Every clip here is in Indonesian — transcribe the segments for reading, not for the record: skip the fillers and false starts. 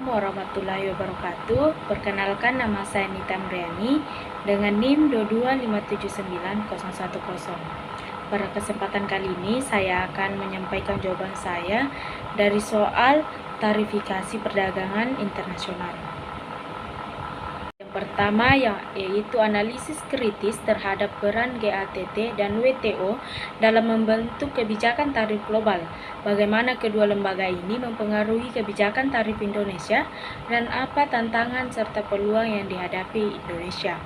Warahmatullahi wabarakatuh. Perkenalkan, nama saya Nita Mriani dengan NIM 225791010. Pada kesempatan kali ini saya akan menyampaikan jawaban saya dari soal tarifikasi perdagangan internasional. Yang pertama yaitu analisis kritis terhadap peran GATT dan WTO dalam membentuk kebijakan tarif global. Bagaimana kedua lembaga ini mempengaruhi kebijakan tarif Indonesia dan apa tantangan serta peluang yang dihadapi Indonesia.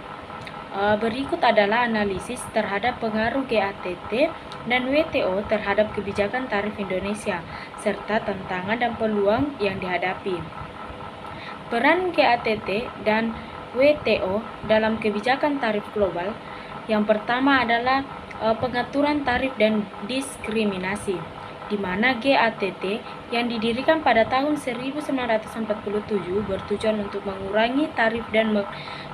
Berikut adalah analisis terhadap pengaruh GATT dan WTO terhadap kebijakan tarif Indonesia serta tantangan dan peluang yang dihadapi. Peran GATT dan WTO dalam kebijakan tarif global. Yang pertama adalah pengaturan tarif dan diskriminasi, di mana GATT yang didirikan pada tahun 1947 bertujuan untuk mengurangi tarif dan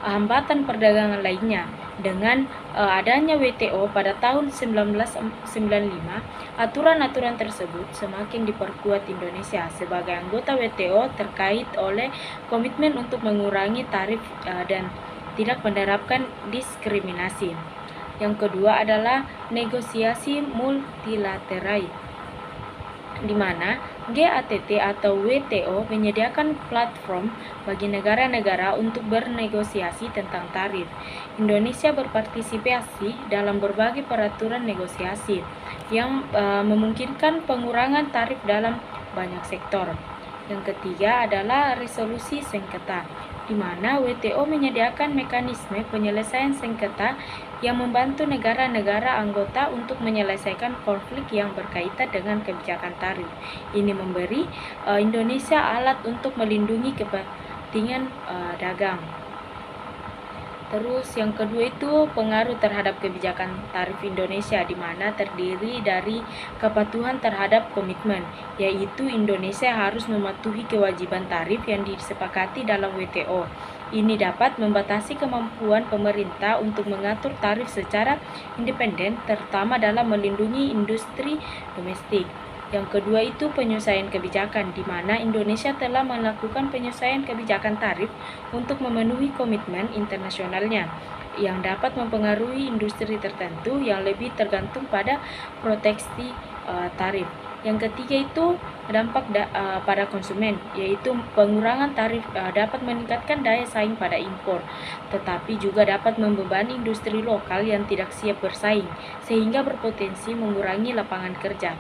hambatan perdagangan lainnya. Dengan adanya WTO pada tahun 1995, aturan-aturan tersebut semakin diperkuat Indonesia sebagai anggota WTO terkait oleh komitmen untuk mengurangi tarif dan tidak menerapkan diskriminasi. Yang kedua adalah negosiasi multilateral, di mana GATT atau WTO menyediakan platform bagi negara-negara untuk bernegosiasi tentang tarif. Indonesia berpartisipasi dalam berbagai peraturan negosiasi yang memungkinkan pengurangan tarif dalam banyak sektor. Yang ketiga adalah resolusi sengketa, di mana WTO menyediakan mekanisme penyelesaian sengketa yang membantu negara-negara anggota untuk menyelesaikan konflik yang berkaitan dengan kebijakan tarif. Ini memberi Indonesia alat untuk melindungi kepentingan dagang. Terus yang kedua itu pengaruh terhadap kebijakan tarif Indonesia, di mana terdiri dari kepatuhan terhadap komitmen, yaitu Indonesia harus mematuhi kewajiban tarif yang disepakati dalam WTO. Ini dapat membatasi kemampuan pemerintah untuk mengatur tarif secara independen, terutama dalam melindungi industri domestik. Yang kedua itu penyesuaian kebijakan, di mana Indonesia telah melakukan penyesuaian kebijakan tarif untuk memenuhi komitmen internasionalnya yang dapat mempengaruhi industri tertentu yang lebih tergantung pada proteksi tarif. Yang ketiga itu dampak pada konsumen, yaitu pengurangan tarif dapat meningkatkan daya saing pada impor, tetapi juga dapat membebani industri lokal yang tidak siap bersaing, sehingga berpotensi mengurangi lapangan kerja.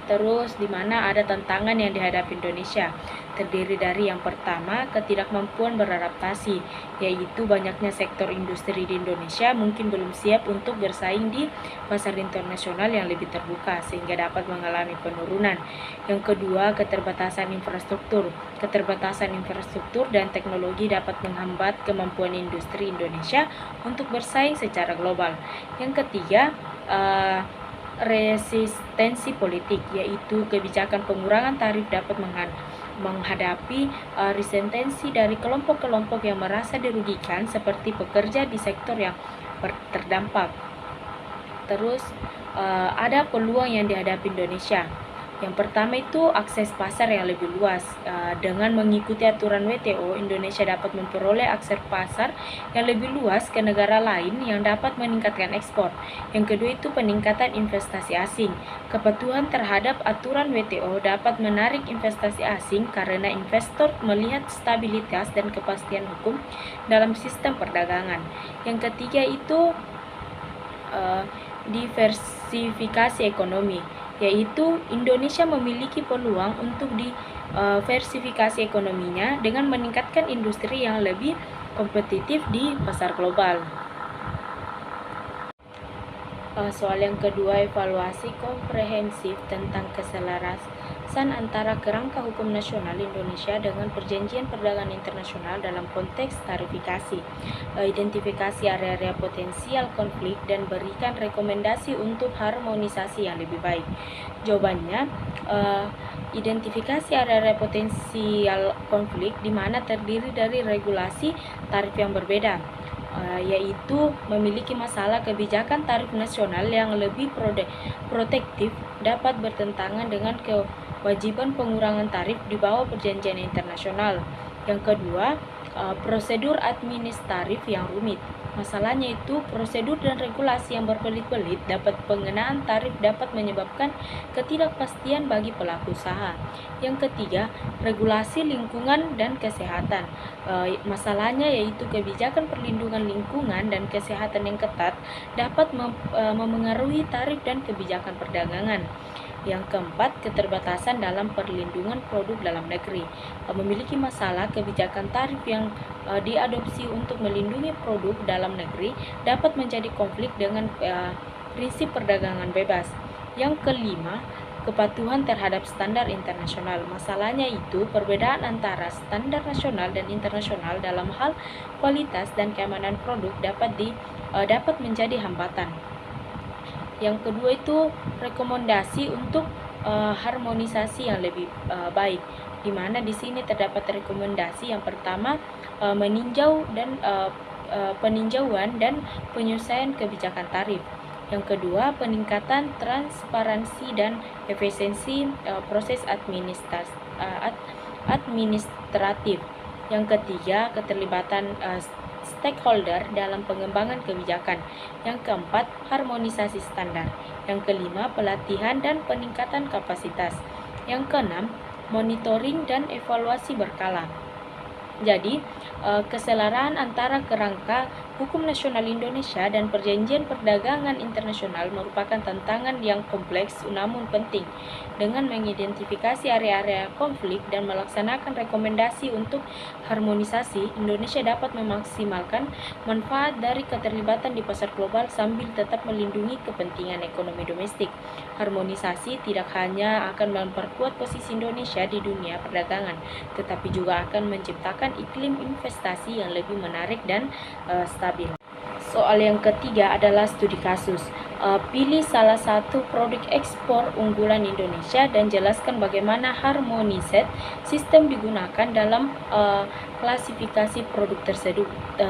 Terus di mana ada tantangan yang dihadapi Indonesia, terdiri dari yang pertama ketidakmampuan beradaptasi, yaitu banyaknya sektor industri di Indonesia mungkin belum siap untuk bersaing di pasar internasional yang lebih terbuka sehingga dapat mengalami penurunan. Yang kedua, keterbatasan infrastruktur. Keterbatasan infrastruktur dan teknologi dapat menghambat kemampuan industri Indonesia untuk bersaing secara global. Yang ketiga, resistensi politik, yaitu kebijakan pengurangan tarif dapat menghadapi resistensi dari kelompok-kelompok yang merasa dirugikan seperti pekerja di sektor yang terdampak. Terus ada peluang yang dihadapi Indonesia. Yang pertama itu akses pasar yang lebih luas. Dengan mengikuti aturan WTO, Indonesia dapat memperoleh akses pasar yang lebih luas ke negara lain yang dapat meningkatkan ekspor. Yang kedua itu peningkatan investasi asing. Kepatuhan terhadap aturan WTO dapat menarik investasi asing karena investor melihat stabilitas dan kepastian hukum dalam sistem perdagangan. Yang ketiga itu diversifikasi ekonomi, yaitu Indonesia memiliki peluang untuk diversifikasi ekonominya dengan meningkatkan industri yang lebih kompetitif di pasar global. Soal yang kedua, evaluasi komprehensif tentang keselarasan antara kerangka hukum nasional Indonesia dengan perjanjian perdagangan internasional dalam konteks tarifikasi. Identifikasi area-area potensial konflik dan berikan rekomendasi untuk harmonisasi yang lebih baik. Jawabannya, identifikasi area-area potensial konflik di mana terdiri dari regulasi tarif yang berbeda. yaitu memiliki masalah kebijakan tarif nasional yang lebih protektif dapat bertentangan dengan kewajiban pengurangan tarif di bawah perjanjian internasional. Yang kedua, prosedur administratif yang rumit. Masalahnya itu prosedur dan regulasi yang berbelit-belit dapat pengenaan tarif dapat menyebabkan ketidakpastian bagi pelaku usaha. Yang ketiga, regulasi lingkungan dan kesehatan. Masalahnya yaitu kebijakan perlindungan lingkungan dan kesehatan yang ketat dapat memengaruhi tarif dan kebijakan perdagangan. Yang keempat, keterbatasan dalam perlindungan produk dalam negeri. Memiliki masalah kebijakan tarif yang diadopsi untuk melindungi produk dalam negeri dapat menjadi konflik dengan prinsip perdagangan bebas. Yang kelima, kepatuhan terhadap standar internasional. Masalahnya itu perbedaan antara standar nasional dan internasional dalam hal kualitas dan keamanan produk dapat menjadi hambatan. Yang kedua itu rekomendasi untuk harmonisasi yang lebih baik, di mana di sini terdapat rekomendasi yang pertama peninjauan dan penyelesaian kebijakan tarif. Yang kedua, peningkatan transparansi dan efisiensi proses administratif. Yang ketiga, keterlibatan stakeholder dalam pengembangan kebijakan. Yang keempat, harmonisasi standar. Yang kelima, pelatihan dan peningkatan kapasitas. Yang keenam, monitoring dan evaluasi berkala. Jadi, keselaraan antara kerangka hukum nasional Indonesia dan perjanjian perdagangan internasional merupakan tantangan yang kompleks namun penting. Dengan mengidentifikasi area-area konflik dan melaksanakan rekomendasi untuk harmonisasi, Indonesia dapat memaksimalkan manfaat dari keterlibatan di pasar global sambil tetap melindungi kepentingan ekonomi domestik. Harmonisasi tidak hanya akan memperkuat posisi Indonesia di dunia perdagangan, tetapi juga akan menciptakan iklim investasi yang lebih menarik dan stabil. Soal yang ketiga adalah studi kasus. Pilih salah satu produk ekspor unggulan Indonesia dan jelaskan bagaimana harmonisasi sistem digunakan dalam klasifikasi produk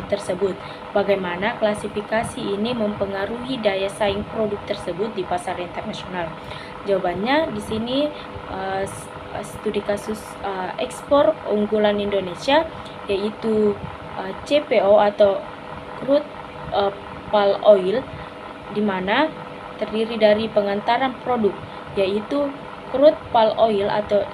tersebut. Bagaimana klasifikasi ini mempengaruhi daya saing produk tersebut di pasar internasional. Jawabannya di sini studi kasus ekspor unggulan Indonesia yaitu CPO atau crude palm oil, di mana terdiri dari pengantaran produk yaitu crude palm oil atau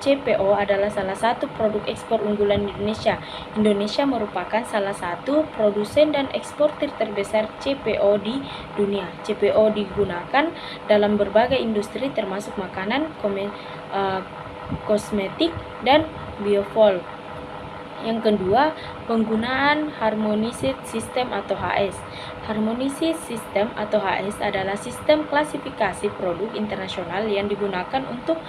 CPO adalah salah satu produk ekspor unggulan Indonesia. Indonesia merupakan salah satu produsen dan eksportir terbesar CPO di dunia. CPO digunakan dalam berbagai industri termasuk makanan, kosmetik, dan biofuel. Yang kedua, penggunaan harmonisasi sistem atau HS. Harmonisasi sistem atau HS adalah sistem klasifikasi produk internasional yang digunakan untuk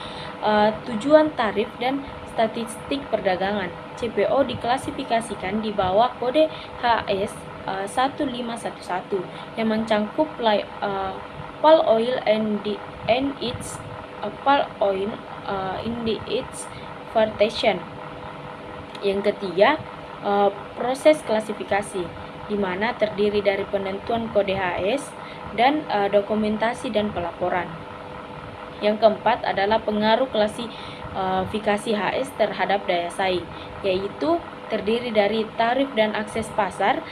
tujuan tarif dan statistik perdagangan. CPO diklasifikasikan di bawah kode HS 1511 yang mencangkup palm oil and its palm oil in its fermentation. Yang ketiga, proses klasifikasi, di mana terdiri dari penentuan kode HS dan dokumentasi dan pelaporan. Yang keempat adalah pengaruh klasifikasi HS terhadap daya saing, yaitu terdiri dari tarif dan akses pasar,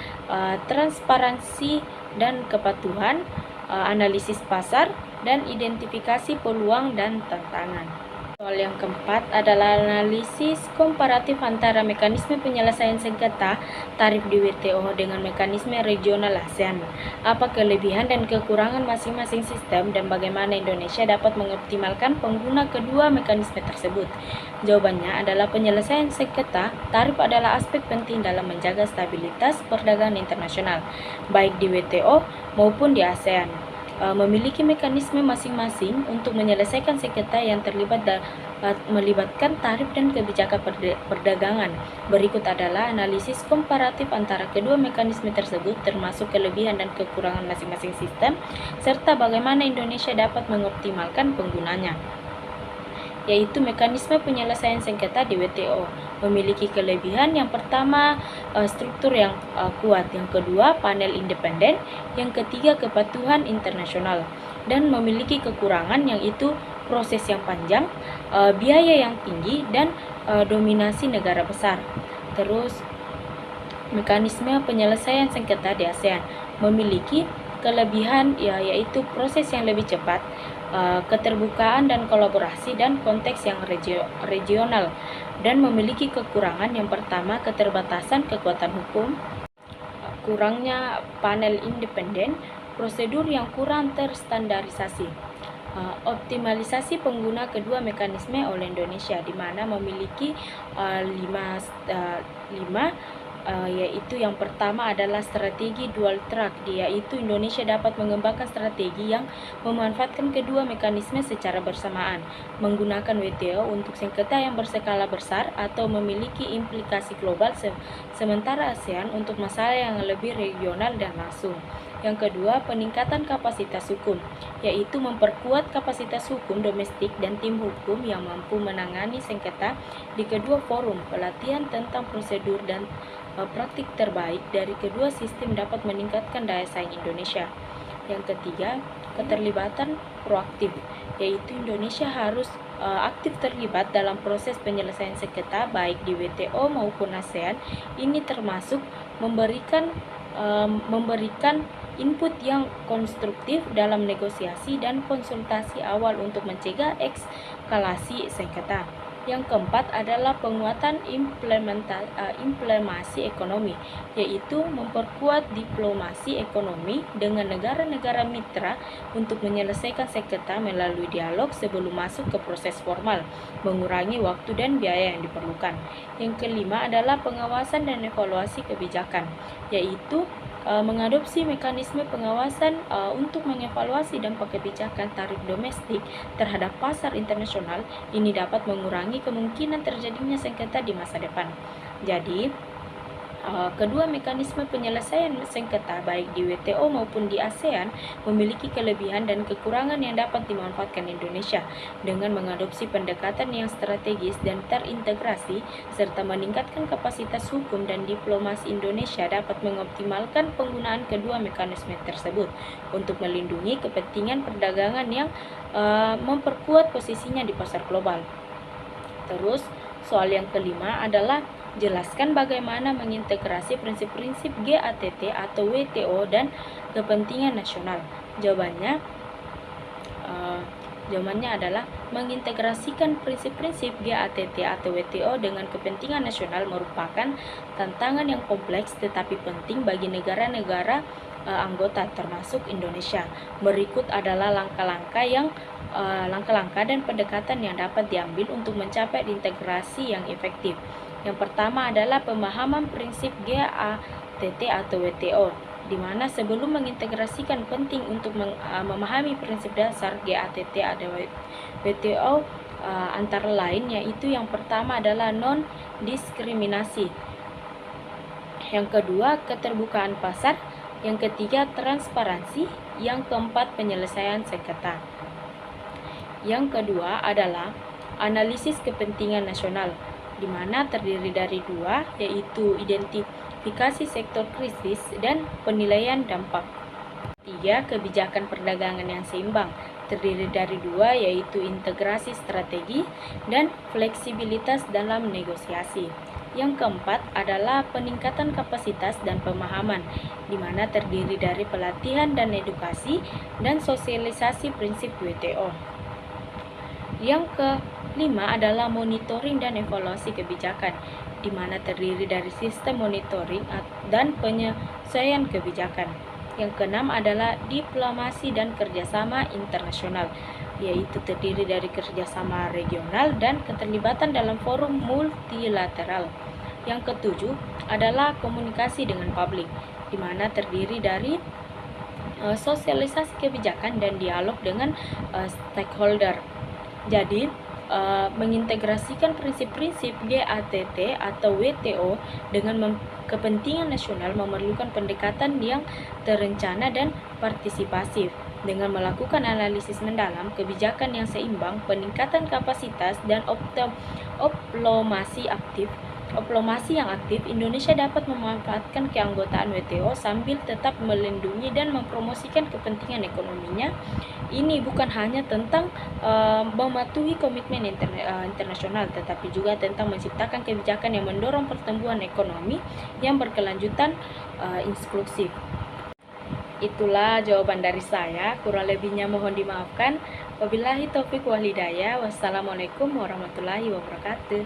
transparansi dan kepatuhan, analisis pasar, dan identifikasi peluang dan tantangan. Soal yang keempat adalah analisis komparatif antara mekanisme penyelesaian sengketa tarif di WTO dengan mekanisme regional ASEAN. Apa kelebihan dan kekurangan masing-masing sistem dan bagaimana Indonesia dapat mengoptimalkan pengguna kedua mekanisme tersebut? Jawabannya adalah penyelesaian sengketa tarif adalah aspek penting dalam menjaga stabilitas perdagangan internasional, baik di WTO maupun di ASEAN. Memiliki mekanisme masing-masing untuk menyelesaikan sengketa yang melibatkan tarif dan kebijakan perdagangan. Berikut adalah analisis komparatif antara kedua mekanisme tersebut, termasuk kelebihan dan kekurangan masing-masing sistem, serta bagaimana Indonesia dapat mengoptimalkan penggunanya. yaitu mekanisme penyelesaian sengketa di WTO. Memiliki kelebihan yang pertama, struktur yang kuat, yang kedua panel independen, yang ketiga kepatuhan internasional, dan memiliki kekurangan yang itu proses yang panjang, biaya yang tinggi, dan dominasi negara besar. Terus mekanisme penyelesaian sengketa di ASEAN memiliki kelebihan yaitu proses yang lebih cepat, keterbukaan dan kolaborasi, dan konteks yang regional, dan memiliki kekurangan yang pertama keterbatasan kekuatan hukum, kurangnya panel independen, prosedur yang kurang terstandarisasi. Optimalisasi pengguna kedua mekanisme oleh Indonesia, di mana memiliki lima, yaitu yang pertama adalah strategi dual track, yaitu Indonesia dapat mengembangkan strategi yang memanfaatkan kedua mekanisme secara bersamaan, menggunakan WTO untuk sengketa yang berskala besar atau memiliki implikasi global, sementara ASEAN untuk masalah yang lebih regional dan langsung. Yang kedua, peningkatan kapasitas hukum, yaitu memperkuat kapasitas hukum domestik dan tim hukum yang mampu menangani sengketa di kedua forum. Pelatihan tentang prosedur dan praktik terbaik dari kedua sistem dapat meningkatkan daya saing Indonesia. Yang ketiga, keterlibatan proaktif, yaitu Indonesia harus aktif terlibat dalam proses penyelesaian sengketa baik di WTO maupun ASEAN. Ini termasuk memberikan input yang konstruktif dalam negosiasi dan konsultasi awal untuk mencegah eskalasi sengketa. Yang keempat adalah penguatan implementasi ekonomi, yaitu memperkuat diplomasi ekonomi dengan negara-negara mitra untuk menyelesaikan sengketa melalui dialog sebelum masuk ke proses formal, mengurangi waktu dan biaya yang diperlukan. Yang kelima adalah pengawasan dan evaluasi kebijakan, yaitu mengadopsi mekanisme pengawasan untuk mengevaluasi dampak kebijakan tarif domestik terhadap pasar internasional. Ini dapat mengurangi kemungkinan terjadinya sengketa di masa depan. Jadi, kedua mekanisme penyelesaian sengketa baik di WTO maupun di ASEAN memiliki kelebihan dan kekurangan yang dapat dimanfaatkan Indonesia dengan mengadopsi pendekatan yang strategis dan terintegrasi serta meningkatkan kapasitas hukum dan diplomasi. Indonesia dapat mengoptimalkan penggunaan kedua mekanisme tersebut untuk melindungi kepentingan perdagangan yang memperkuat posisinya di pasar global. Terus, soal yang kelima adalah jelaskan bagaimana mengintegrasi prinsip-prinsip GATT atau WTO dan kepentingan nasional. Jawabannya adalah mengintegrasikan prinsip-prinsip GATT atau WTO dengan kepentingan nasional merupakan tantangan yang kompleks tetapi penting bagi negara-negara anggota termasuk Indonesia. Berikut adalah langkah-langkah dan pendekatan yang dapat diambil untuk mencapai integrasi yang efektif. Yang pertama adalah pemahaman prinsip GATT atau WTO, di mana sebelum mengintegrasikan penting untuk memahami prinsip dasar GATT atau WTO antara lain, yaitu yang pertama adalah non-diskriminasi, yang kedua keterbukaan pasar, yang ketiga transparansi, yang keempat penyelesaian sengketa. Yang kedua adalah analisis kepentingan nasional, di mana terdiri dari dua, yaitu identifikasi sektor krisis dan penilaian dampak. Tiga, kebijakan perdagangan yang seimbang, terdiri dari dua, yaitu integrasi strategi dan fleksibilitas dalam negosiasi. Yang keempat adalah peningkatan kapasitas dan pemahaman, di mana terdiri dari pelatihan dan edukasi dan sosialisasi prinsip WTO. Yang kelima adalah monitoring dan evaluasi kebijakan, di mana terdiri dari sistem monitoring dan penyesuaian kebijakan. Yang keenam adalah diplomasi dan kerjasama internasional, yaitu terdiri dari kerjasama regional dan keterlibatan dalam forum multilateral. Yang ketujuh adalah komunikasi dengan publik, di mana terdiri dari sosialisasi kebijakan dan dialog dengan stakeholder. Jadi, mengintegrasikan prinsip-prinsip GATT atau WTO dengan kepentingan nasional memerlukan pendekatan yang terencana dan partisipasif. Dengan melakukan analisis mendalam, kebijakan yang seimbang, peningkatan kapasitas, dan oplomasi yang aktif, Indonesia dapat memanfaatkan keanggotaan WTO sambil tetap melindungi dan mempromosikan kepentingan ekonominya. Ini bukan hanya tentang mematuhi komitmen internasional, tetapi juga tentang menciptakan kebijakan yang mendorong pertumbuhan ekonomi yang berkelanjutan, inklusif. Itulah jawaban dari saya, kurang lebihnya mohon dimaafkan. Wabillahi taufik wal hidayah. Wassalamualaikum warahmatullahi wabarakatuh.